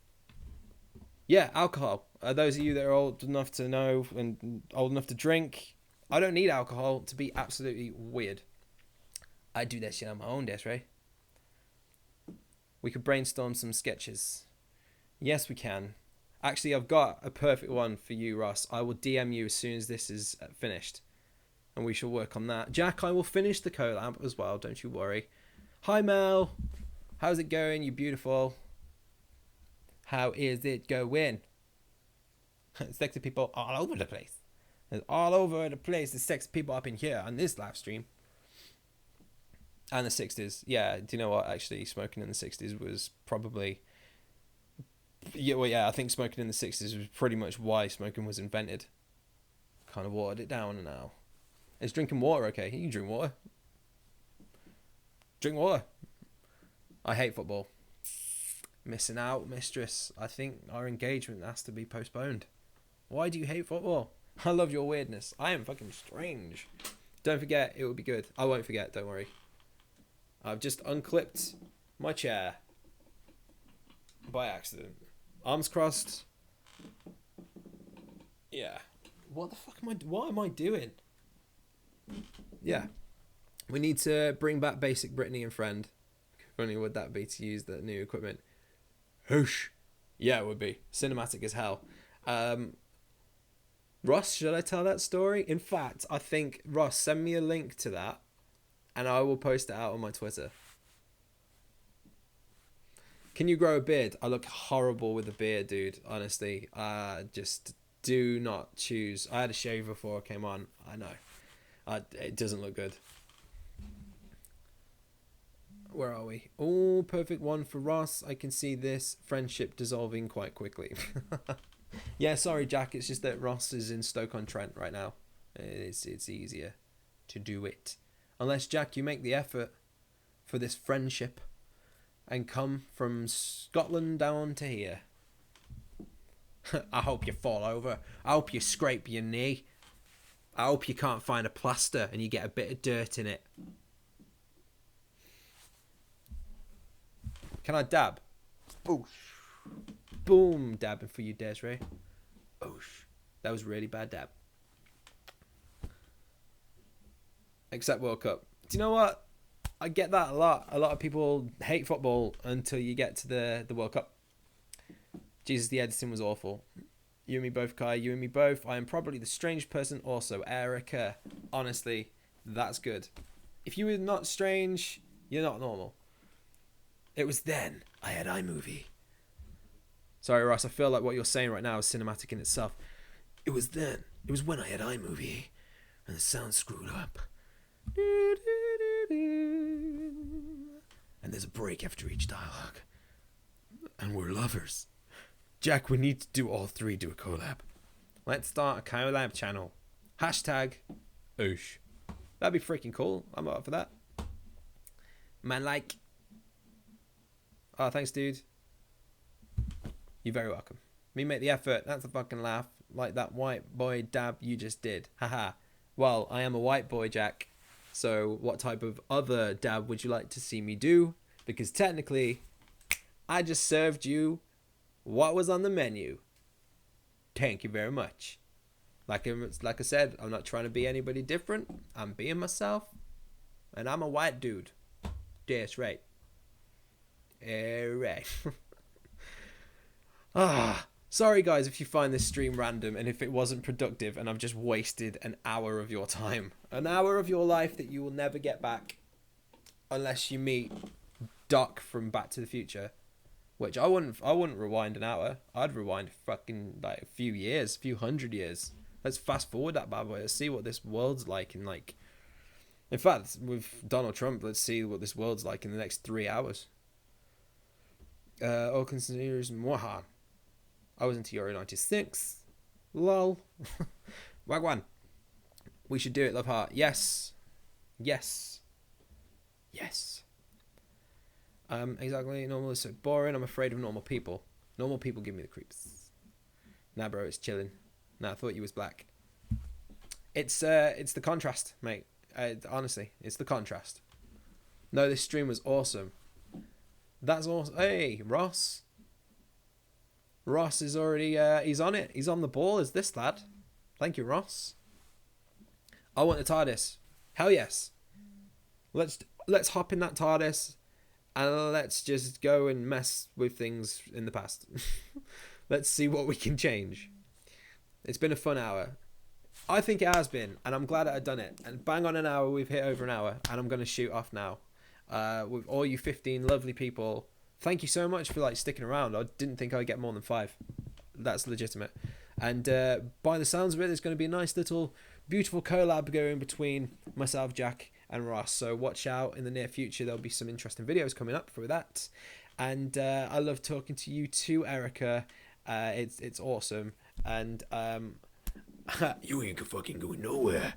Yeah, alcohol. Those of you that are old enough to know and old enough to drink, I don't need alcohol to be absolutely weird. I do that shit on my own, Desiree. We could brainstorm some sketches. Yes, we can. Actually, I've got a perfect one for you, Ross. I will DM you as soon as this is finished. And we shall work on that. Jack, I will finish the collab as well. Don't you worry. Hi, Mel. How's it going? You beautiful. How is it going? Sexy people all over the place. There's all over the place. There's sexy people up in here on this live stream. And the 60s. Yeah, do you know what? Actually, smoking in the 60s was probably... Yeah, well, yeah, I think smoking in the 60s was pretty much why smoking was invented. Kind of watered it down now. Is drinking water okay? You can drink water. Drink water. I hate football. Missing out, mistress. I think our engagement has to be postponed. Why do you hate football? I love your weirdness. I am fucking strange. Don't forget, it will be good. I won't forget, don't worry. I've just unclipped my chair. By accident. Arms crossed. Yeah. What the fuck what am I doing? Yeah. We need to bring back basic Brittany and Friend. How funny would that be to use the new equipment? Whoosh. Yeah, it would be. Cinematic as hell. Ross, should I tell that story? In fact, I think, Ross, send me a link to that and I will post it out on my Twitter. Can you grow a beard? I look horrible with a beard, dude. Honestly, just do not choose. I had a shave before I came on. I know. It doesn't look good. Where are we? Oh, perfect one for Ross. I can see this friendship dissolving quite quickly. Yeah, sorry, Jack. It's just that Ross is in Stoke-on-Trent right now. It's easier to do it. Unless, Jack, you make the effort for this friendship and come from Scotland down to here. I hope you fall over. I hope you scrape your knee. I hope you can't find a plaster and you get a bit of dirt in it. Can I dab? Boosh. Boom. Dabbing for you, Desiree. Oosh. That was really bad dab. Except World Cup. Do you know what? I get that a lot. A lot of people hate football until you get to the World Cup. Jesus, the editing was awful. You and me both, Kai. You and me both. I am probably the strange person also. Erica. Honestly, that's good. If you were not strange, you're not normal. It was then I had iMovie. Sorry, Ross. I feel like what you're saying right now is cinematic in itself. It was then. It was when I had iMovie. And the sound screwed up. And there's a break after each dialogue. And we're lovers. Jack, we need to do all three do a collab. Let's start a collab channel. Hashtag Oosh. That'd be freaking cool. I'm up for that. Man, like. Oh, thanks, dude. You're very welcome. Me make the effort. That's a fucking laugh. Like that white boy dab you just did. Haha. Well, I am a white boy, Jack. So what type of other dab would you like to see me do? Because technically, I just served you what was on the menu. Thank you very much. Like I said, I'm not trying to be anybody different. I'm being myself. And I'm a white dude. That's right. Alright. Sorry guys if you find this stream random and if it wasn't productive and I've just wasted an hour of your time. An hour of your life that you will never get back. Unless you meet Doc from Back to the Future. Which I wouldn't rewind an hour. I'd rewind fucking like a few years, a few hundred years. Let's fast forward that bad boy. Let's see what this world's like in like... In fact, with Donald Trump, let's see what this world's like in the next 3 hours. All considers Mwaha. I was into Euro 96. Lol. Wagwan. We should do it, love heart. Yes. Yes. Yes. Exactly. Normal is so boring. I'm afraid of normal people. Normal people give me the creeps. Nah, bro, it's chilling. Nah, I thought you was black. It's the contrast, mate. Honestly, it's the contrast. No, this stream was awesome. That's awesome. Hey, Ross. Ross is already he's on it. He's on the ball. Is this lad? Thank you, Ross. I want the TARDIS. Hell yes. Let's hop in that TARDIS and let's just go and mess with things in the past. Let's see what we can change. It's been a fun hour. I think it has been, and I'm glad that I've done it. And bang on an hour, we've hit over an hour, and I'm going to shoot off now. With all you 15 lovely people, thank you so much for like sticking around. I didn't think I'd get more than 5. That's legitimate. And by the sounds of it, there's going to be a nice little beautiful collab going between myself, Jack, and Ross. So watch out in the near future. There'll be some interesting videos coming up for that. And I love talking to you too, Erica. It's awesome. And you ain't fucking going nowhere.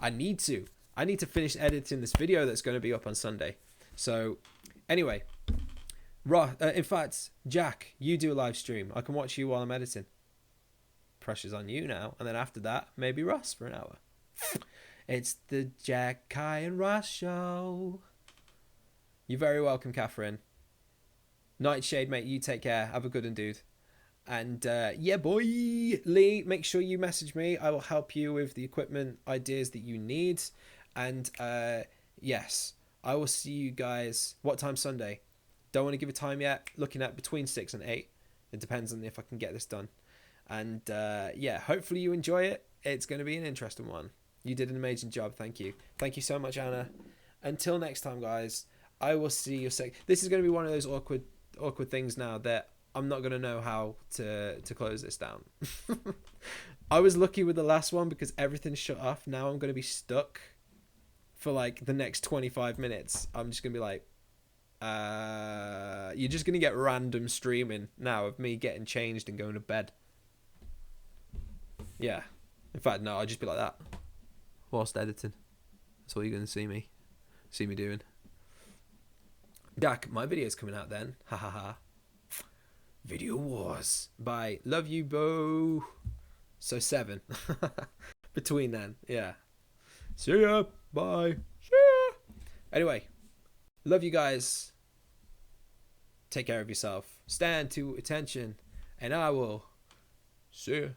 I need to finish editing this video that's going to be up on Sunday. So anyway, in fact, Jack, you do a live stream. I can watch you while I'm editing. Pressure's on you now. And then after that, maybe Ross for an hour. It's the Jack, Kai and Ross show. You're very welcome, Catherine. Nightshade, mate, you take care. Have a good one, dude. And yeah, boy, Lee, make sure you message me. I will help you with the equipment ideas that you need. And yes, I will see you guys. What time Sunday? Don't want to give a time yet. Looking at between 6 and 8. It depends on if I can get this done. And yeah, hopefully you enjoy it. It's going to be an interesting one. You did an amazing job. Thank you. Thank you so much, Anna. Until next time, guys, I will see you. This is going to be one of those awkward things now that I'm not going to know how to close this down. I was lucky with the last one because everything shut off. Now I'm going to be stuck for like the next 25 minutes. I'm just going to be like, you're just going to get random streaming now of me getting changed and going to bed. Yeah. In fact, no, I'll just be like that. Whilst editing. That's all you're going to see me doing. Dak, my video's coming out then. Ha ha ha. Video Wars. Bye. Love you, Bo. So 7. Between then. Yeah. See ya. Bye. See ya. Anyway. Love you guys. Take care of yourself. Stand to attention. And I will see ya.